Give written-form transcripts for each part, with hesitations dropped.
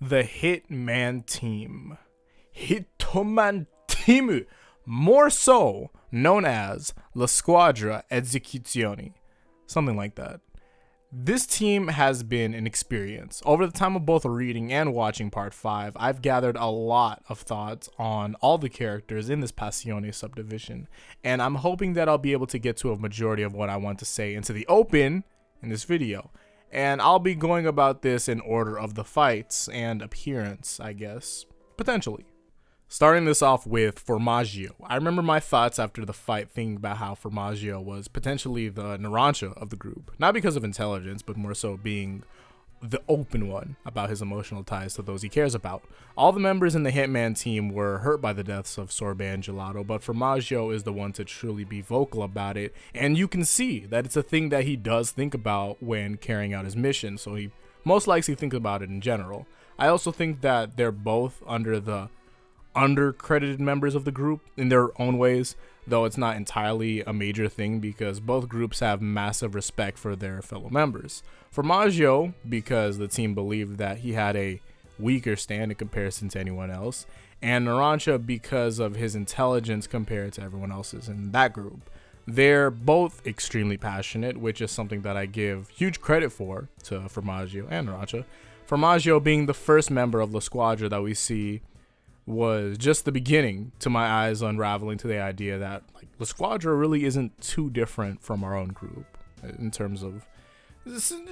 The Hitman Team. Hitman Team, more so known as La Squadra Esecuzioni. Something like that. This team has been an experience. Over the time of both reading and watching part 5, I've gathered a lot of thoughts on all the characters in this Passione subdivision, and I'm hoping that I'll be able to get to a majority of what I want to say into the open in this video. And I'll be going about this in order of the fights and appearance, I guess. Potentially. Starting this off with Formaggio. I remember my thoughts after the fight thinking about how Formaggio was potentially the Narancia of the group. Not because of intelligence, but more so being the open one about his emotional ties to those he cares about. All the members in the Hitman team were hurt by the deaths of Sorbet and Gelato, but Formaggio is the one to truly be vocal about it, and you can see that it's a thing that he does think about when carrying out his mission, so he most likely thinks about it in general. I also think that they're both under the undercredited members of the group in their own ways, though it's not entirely a major thing because both groups have massive respect for their fellow members. Formaggio, because the team believed that he had a weaker stand in comparison to anyone else, and Narancia because of his intelligence compared to everyone else's in that group. They're both extremely passionate, which is something that I give huge credit for to Formaggio and Narancia. Formaggio being the first member of La Squadra that we see was just the beginning to my eyes unraveling to the idea that like La Squadra really isn't too different from our own group in terms of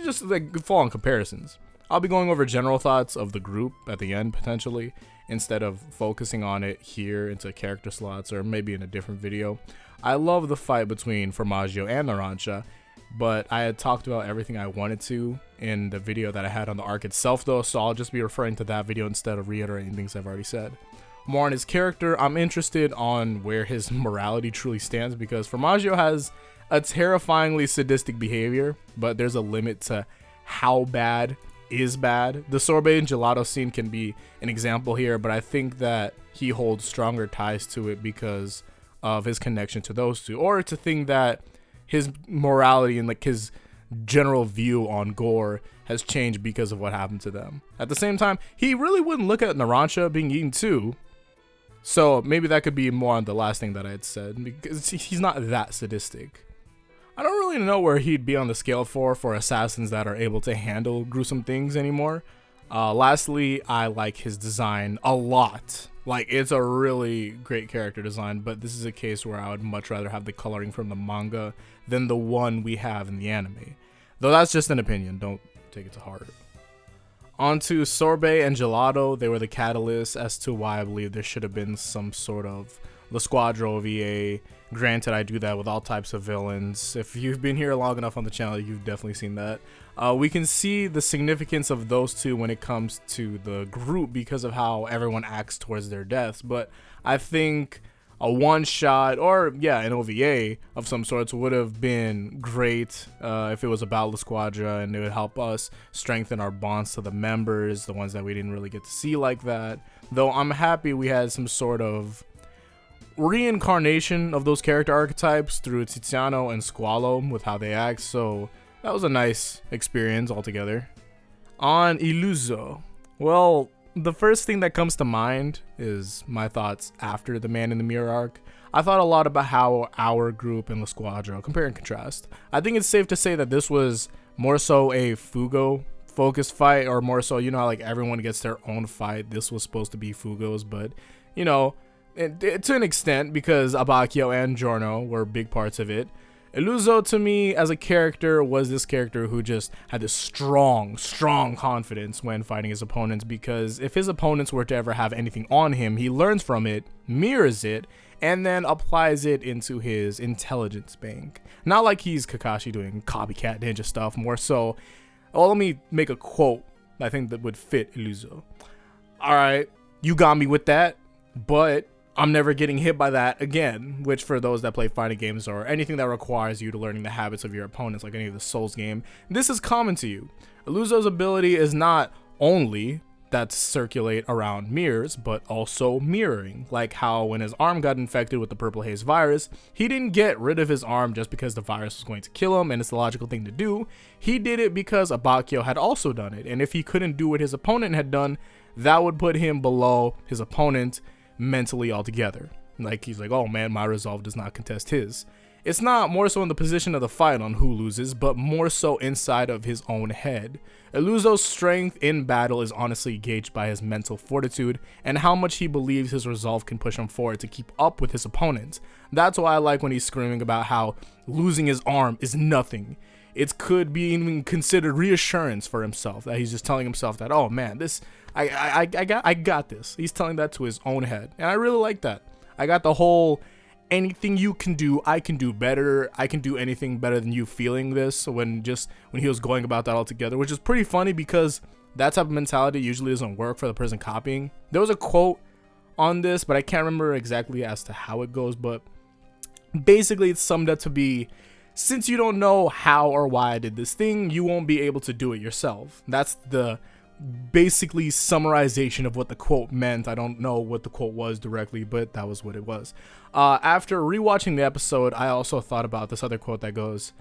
just like full-on comparisons. I'll be going over general thoughts of the group at the end potentially instead of focusing on it here into character slots or maybe in a different video. I love the fight between Formaggio and Narancia, but I had talked about everything I wanted to in the video that I had on the arc itself though, so I'll just be referring to that video instead of reiterating things I've already said. More on his character, I'm interested on where his morality truly stands because Formaggio has a terrifyingly sadistic behavior, but there's a limit to how bad is bad. The Sorbet and Gelato scene can be an example here, but I think that he holds stronger ties to it because of his connection to those two, or to think that his morality and like his general view on gore has changed because of what happened to them. At the same time, he really wouldn't look at Narancia being eaten too, so maybe that could be more on the last thing that I had said because he's not that sadistic. I don't really know where he'd be on the scale for assassins that are able to handle gruesome things anymore. Lastly, I like his design a lot. Like, it's a really great character design, but this is a case where I would much rather have the coloring from the manga than the one we have in the anime. Though that's just an opinion, don't take it to heart. On to Sorbet and Gelato. They were the catalyst as to why I believe there should have been some sort of La Squadra OVA. Granted, I do that with all types of villains. If you've been here long enough on the channel, you've definitely seen that. We can see the significance of those two when it comes to the group because of how everyone acts towards their deaths. But I think a one-shot or an OVA of some sorts would have been great if it was about La Squadra, and it would help us strengthen our bonds to the members, the ones that we didn't really get to see like that. Though I'm happy we had some sort of reincarnation of those character archetypes through Tiziano and Squalo with how they act, so that was a nice experience altogether. On Illuso, well, the first thing that comes to mind is my thoughts after the Man in the Mirror arc. I thought a lot about how our group and La Squadra compare and contrast. I think it's safe to say that this was more so a Fugo focused fight, or more so, you know how like everyone gets their own fight. This was supposed to be Fugo's, but you know, to an extent, because Abacchio and Giorno were big parts of it. Illuso to me as a character was this character who just had this strong confidence when fighting his opponents, because if his opponents were to ever have anything on him, he learns from it, mirrors it, and then applies it into his intelligence bank. Not like he's Kakashi doing copycat ninja stuff, more so, well, let me make a quote I think that would fit Illuso. Alright, you got me with that, but I'm never getting hit by that again, which for those that play fighting games or anything that requires you to learning the habits of your opponents, like any of the Souls game, this is common to you. Illuso's ability is not only that circulate around mirrors, but also mirroring. Like how when his arm got infected with the purple haze virus, he didn't get rid of his arm just because the virus was going to kill him and it's the logical thing to do. He did it because Abakio had also done it, and if he couldn't do what his opponent had done, that would put him below his opponent mentally altogether. Like he's like, oh man, my resolve does not contest his. It's not more so in the position of the fight on who loses, but more so inside of his own head. Illuso's strength in battle is honestly gauged by his mental fortitude and how much he believes his resolve can push him forward to keep up with his opponent. That's why I like when he's screaming about how losing his arm is nothing. It could be even considered reassurance for himself, that he's just telling himself that, oh man, this I got this. He's telling that to his own head, and I really like that. I got the whole anything you can do, I can do better. I can do anything better than you feeling this when he was going about that altogether, which is pretty funny because that type of mentality usually doesn't work for the person copying. There was a quote on this, but I can't remember exactly as to how it goes, but basically it's summed up to be, since you don't know how or why I did this thing, you won't be able to do it yourself. That's the basically summarization of what the quote meant. I don't know what the quote was directly, but that was what it was. After rewatching the episode, I also thought about this other quote that goes,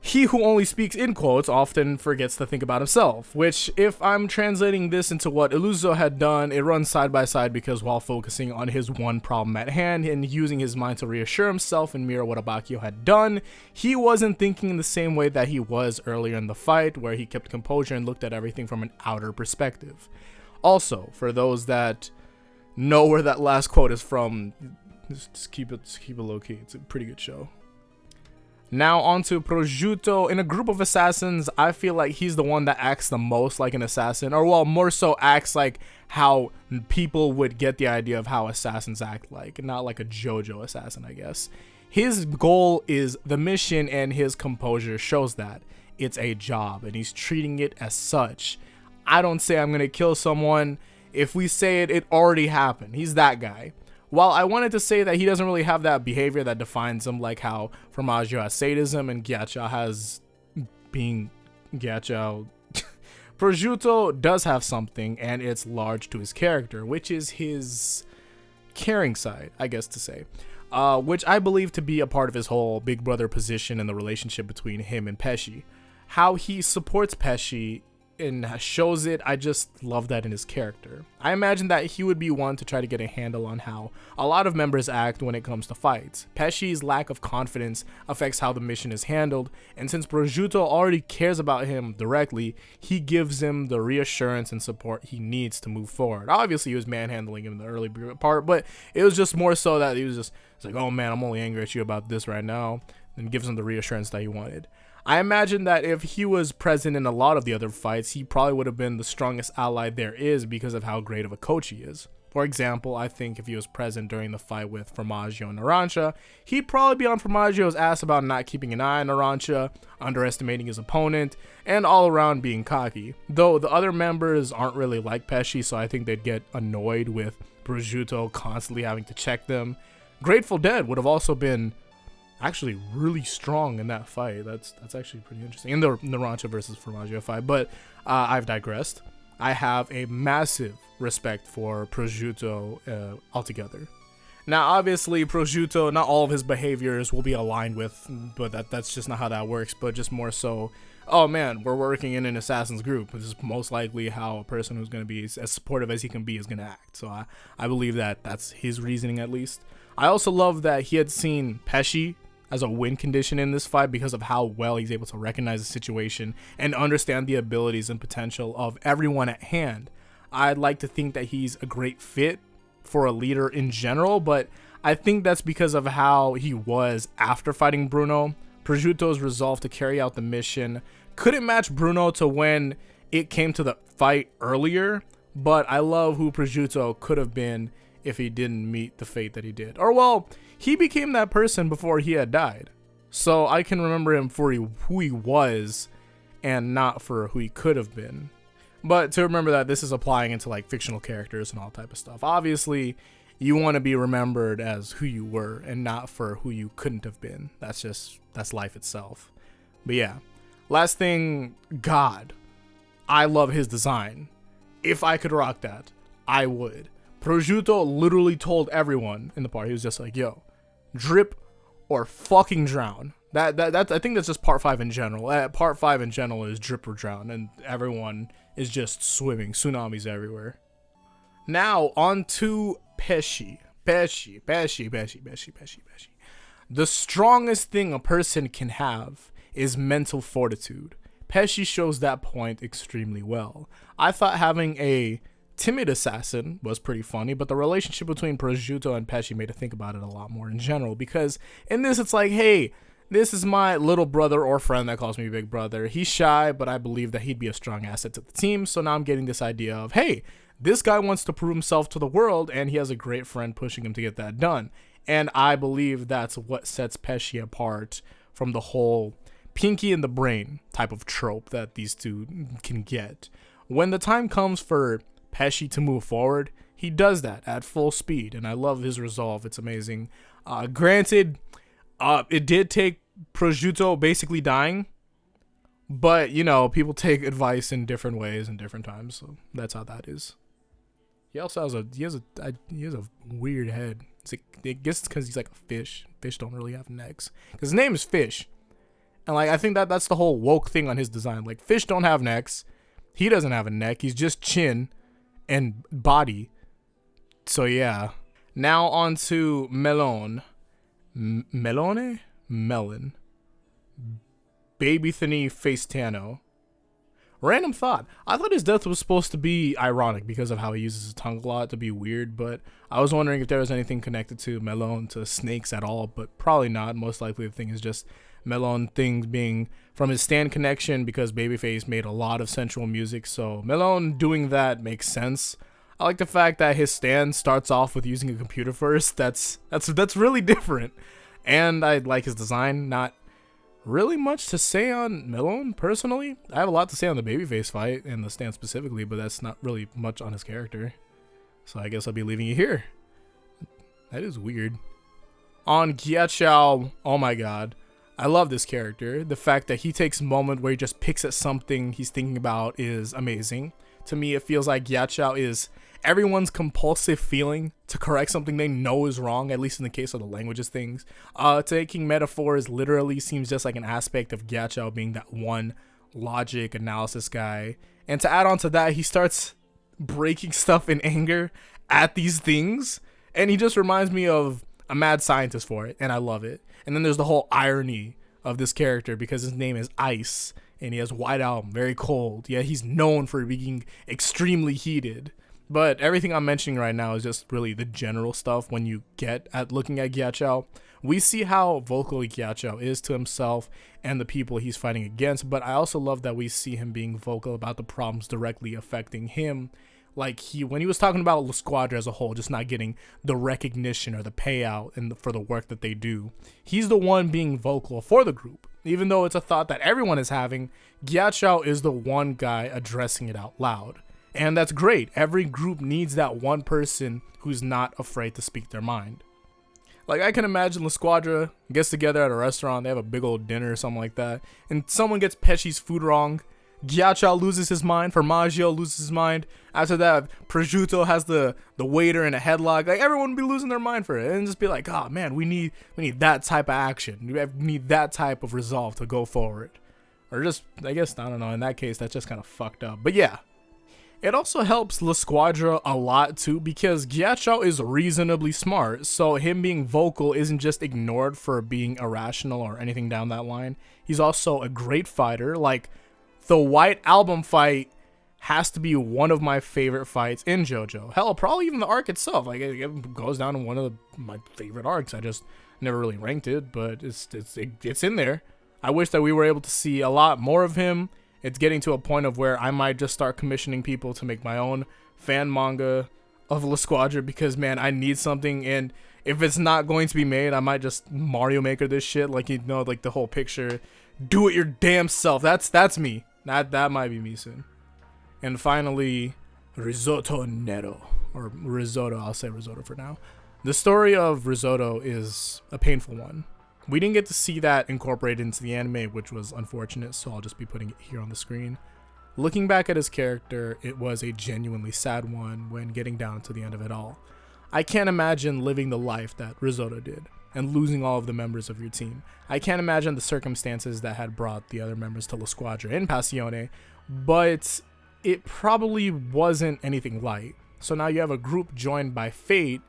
he who only speaks in quotes often forgets to think about himself, which if I'm translating this into what Illuso had done, it runs side by side because while focusing on his one problem at hand and using his mind to reassure himself and mirror what Abakio had done, he wasn't thinking in the same way that he was earlier in the fight, where he kept composure and looked at everything from an outer perspective. Also, for those that know where that last quote is from, just keep it low key. It's a pretty good show. Now onto Prosciutto. In a group of assassins, I feel like he's the one that acts the most like an assassin, or well, more so acts like how people would get the idea of how assassins act like, not like a JoJo assassin, I guess. His goal is the mission and his composure shows that. It's a job and he's treating it as such. I don't say I'm gonna kill someone. If we say it, it already happened. He's that guy. While I wanted to say that he doesn't really have that behavior that defines him, like how Formaggio has sadism and Ghiaccio has being Ghiaccio, Prosciutto does have something, and it's large to his character, which is his caring side, I guess to say, which I believe to be a part of his whole big brother position and the relationship between him and Pesci. How he supports Pesci and shows it, I just love that in his character. I imagine that he would be one to try to get a handle on how a lot of members act when it comes to fights. Pesci's lack of confidence affects how the mission is handled, and since Prosciutto already cares about him directly, he gives him the reassurance and support he needs to move forward. Obviously he was manhandling him in the early part, but it was just more so that he was just like, oh man, I'm only angry at you about this right now, and gives him the reassurance that he wanted. I imagine that if he was present in a lot of the other fights, he probably would have been the strongest ally there is because of how great of a coach he is. For example, I think if he was present during the fight with Formaggio and Narancia, he'd probably be on Formaggio's ass about not keeping an eye on Narancia, underestimating his opponent, and all around being cocky. Though the other members aren't really like Pesci, so I think they'd get annoyed with Prosciutto constantly having to check them. Grateful Dead would have also been actually really strong in that fight. That's actually pretty interesting in the Narancia versus Formaggio fight, but I've digressed. I have a massive respect for Prosciutto altogether. Now obviously Prosciutto, not all of his behaviors will be aligned with, but that's just not how that works, but just more so, oh man, we're working in an assassin's group. This is most likely how a person who's going to be as supportive as he can be is going to act. So I believe that that's his reasoning at least. I also love that he had seen Pesci as a win condition in this fight because of how well he's able to recognize the situation and understand the abilities and potential of everyone at hand. I'd like to think that he's a great fit for a leader in general, but I think that's because of how he was after fighting Bruno. Prosciutto's resolve to carry out the mission couldn't match Bruno to when it came to the fight earlier, but I love who Prosciutto could have been if he didn't meet the fate that he did. Or well, he became that person before he had died. So I can remember him for who he was and not for who he could have been. But to remember that this is applying into like fictional characters and all type of stuff. Obviously, you want to be remembered as who you were and not for who you couldn't have been. That's life itself. But yeah, last thing, God. I love his design. if I could rock that, I would. Prosciutto literally told everyone in the party, he was just like, yo, drip or fucking drown. That's I think that's just part 5 in general. Part 5 in general is drip or drown, and everyone is just swimming. Tsunamis everywhere. Now on to Pesci. Pesci. The strongest thing a person can have is mental fortitude. Pesci shows that point extremely well. I thought having a timid assassin was pretty funny, but the relationship between Prosciutto and Pesci made me think about it a lot more in general, because in this it's like, hey, this is my little brother or friend that calls me big brother. He's shy, but I believe that he'd be a strong asset to the team. So now I'm getting this idea of, hey, this guy wants to prove himself to the world, and he has a great friend pushing him to get that done. And I believe that's what sets Pesci apart from the whole Pinky in the Brain type of trope that these two can get. When the time comes for Pesci to move forward, he does that at full speed, and I love his resolve. It's amazing. Granted, it did take Prosciutto basically dying, but you know, people take advice in different ways and different times, so that's how that is. He also has a weird head. It's like, I guess it's because he's like a fish. Fish don't really have necks, because his name is Fish, and like I think that's the whole woke thing on his design. Like, fish don't have necks. He doesn't have a neck. He's just chin and body. So yeah. Now on to Melone. Melone? Melon. Baby Thani Facetano. Random thought. I thought his death was supposed to be ironic because of how he uses his tongue a lot to be weird, but I was wondering if there was anything connected to Melone, to snakes at all, but probably not. Most likely the thing is just Melone things being from his stand connection, because Babyface made a lot of sensual music, so Melone doing that makes sense. I like the fact that his stand starts off with using a computer first. That's really different. And I like his design. Not really much to say on Melone, personally. I have a lot to say on the Babyface fight and the stand specifically, but that's not really much on his character. So I guess I'll be leaving it here. That is weird. On Ghiaccio, oh my god. I love this character. The fact that he takes a moment where he just picks at something he's thinking about is amazing. To me, it feels like Ghiaccio is everyone's compulsive feeling to correct something they know is wrong, at least in the case of the languages things. Taking metaphors literally seems just like an aspect of Ghiaccio being that one logic analysis guy. And to add on to that, he starts breaking stuff in anger at these things, and he just reminds me of a mad scientist for it, and I love it. And then there's the whole irony of this character, because his name is Ice, and he has White Album, very cold. Yeah, he's known for being extremely heated. But everything I'm mentioning right now is just really the general stuff. When you get at looking at Ghiaccio, we see how vocal Ghiaccio is to himself and the people he's fighting against, but I also love that we see him being vocal about the problems directly affecting him. Like, when he was talking about La Squadra as a whole, just not getting the recognition or the payout for the work that they do, he's the one being vocal for the group. Even though it's a thought that everyone is having, Ghiaccio is the one guy addressing it out loud. And that's great. Every group needs that one person who's not afraid to speak their mind. Like, I can imagine La Squadra gets together at a restaurant, they have a big old dinner or something like that, and someone gets Pesci's food wrong. Ghiaccio loses his mind, Formaggio loses his mind. After that, Prosciutto has the waiter in a headlock. Like, everyone would be losing their mind for it, and just be like, oh man, we need that type of action. We need that type of resolve to go forward. Or just, I guess, I don't know, in that case, that's just kind of fucked up. But yeah. It also helps La Squadra a lot too, because Ghiaccio is reasonably smart, so him being vocal isn't just ignored for being irrational or anything down that line. He's also a great fighter. Like, the White Album fight has to be one of my favorite fights in JoJo. Hell, probably even the arc itself. Like, it goes down to one of my favorite arcs. I just never really ranked it, but it's in there. I wish that we were able to see a lot more of him. It's getting to a point of where I might just start commissioning people to make my own fan manga of La Squadra, because, man, I need something, and if it's not going to be made, I might just Mario Maker this shit, like, you know, like the whole picture, do it your damn self. That's me. That might be me soon. And finally, Risotto Nero, or Risotto, I'll say Risotto for now. The story of Risotto is a painful one. We didn't get to see that incorporated into the anime, which was unfortunate, so I'll just be putting it here on the screen. Looking back at his character, it was a genuinely sad one when getting down to the end of it all. I can't imagine living the life that Risotto did and losing all of the members of your team. I can't imagine the circumstances that had brought the other members to La Squadra in Passione, but it probably wasn't anything light. So now you have a group joined by fate,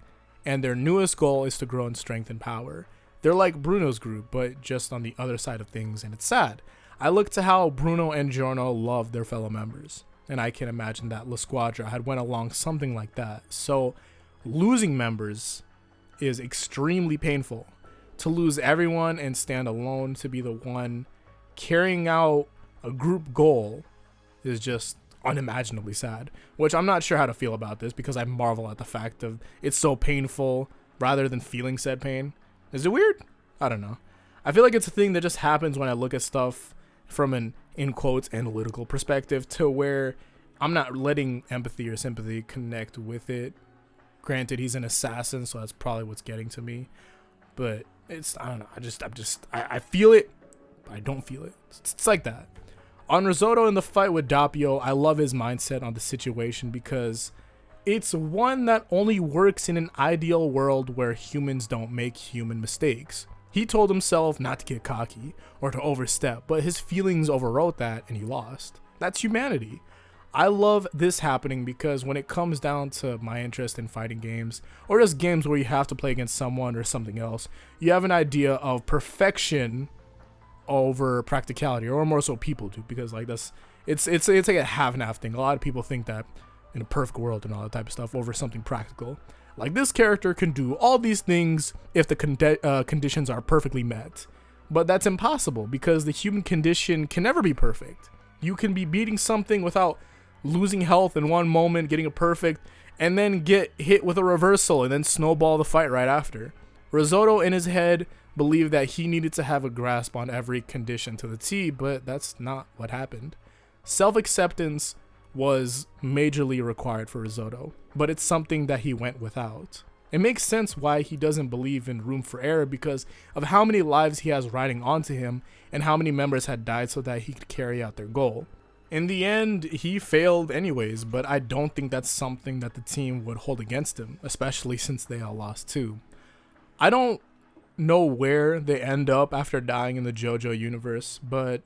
and their newest goal is to grow in strength and power. They're like Bruno's group, but just on the other side of things, and it's sad. I look to how Bruno and Giorno loved their fellow members, and I can imagine that La Squadra had went along something like that. So losing members is extremely painful. To lose everyone and stand alone to be the one carrying out a group goal is just unimaginably sad, which I'm not sure how to feel about this because I marvel at the fact of it's so painful rather than feeling said pain. Is it weird? I don't know. I feel like it's a thing that just happens when I look at stuff from an, in quotes, analytical perspective, to where I'm not letting empathy or sympathy connect with it. Granted, he's an assassin, so that's probably what's getting to me. But it's, I don't know. I feel it, but I don't feel it. It's like that. On Risotto in the fight with Doppio, I love his mindset on the situation because it's one that only works in an ideal world where humans don't make human mistakes. He told himself not to get cocky or to overstep, but his feelings overrode that and he lost. That's humanity. I love this happening because when it comes down to my interest in fighting games, or just games where you have to play against someone or something else, you have an idea of perfection over practicality, or more so people do, because like that's it's like a half and half thing. A lot of people think that in a perfect world and all that type of stuff over something practical. Like this character can do all these things if the conditions are perfectly met, but that's impossible because the human condition can never be perfect. You can be beating something without losing health in one moment, getting a perfect, and then get hit with a reversal and then snowball the fight right after. Risotto in his head believed that he needed to have a grasp on every condition to the T, but that's not what happened. Self-acceptance was majorly required for Risotto, but it's something that he went without. It makes sense why he doesn't believe in room for error because of how many lives he has riding onto him and how many members had died so that he could carry out their goal. In the end, he failed anyways, but I don't think that's something that the team would hold against him, especially since they all lost too. I don't know where they end up after dying in the JoJo universe, but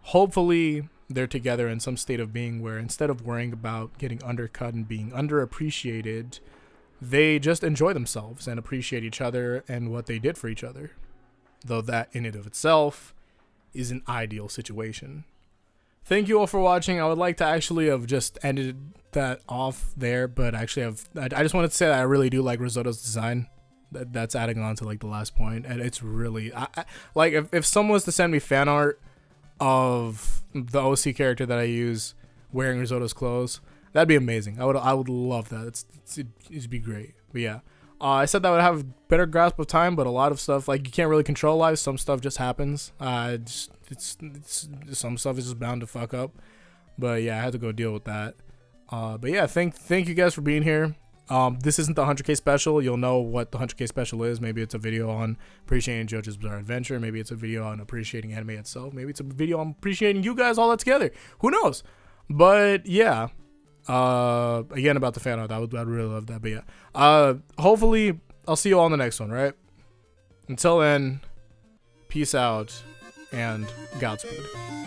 hopefully they're together in some state of being where instead of worrying about getting undercut and being underappreciated, they just enjoy themselves and appreciate each other and what they did for each other. Though that in and of itself is an ideal situation. Thank you all for watching. I would like to actually have just ended that off there, but actually I just wanted to say that I really do like Risotto's design. That's adding on to like the last point, and it's really like if someone was to send me fan art of the OC character that I use wearing Risotto's clothes, that'd be amazing. I would love that. It'd be great. But yeah, I said that I would have a better grasp of time, but a lot of stuff like you can't really control life. Some stuff just happens. Some stuff is just bound to fuck up. But yeah, I had to go deal with that. But yeah, thank you guys for being here. This isn't the 100K special. You'll know what the 100K special is. Maybe it's a video on appreciating JoJo's Bizarre Adventure. Maybe it's a video on appreciating anime itself. Maybe it's a video on appreciating you guys all that together. Who knows? But yeah, again about the fan art, I'd really love that. But yeah, hopefully I'll see you all in the next one. Right? Until then, peace out and Godspeed.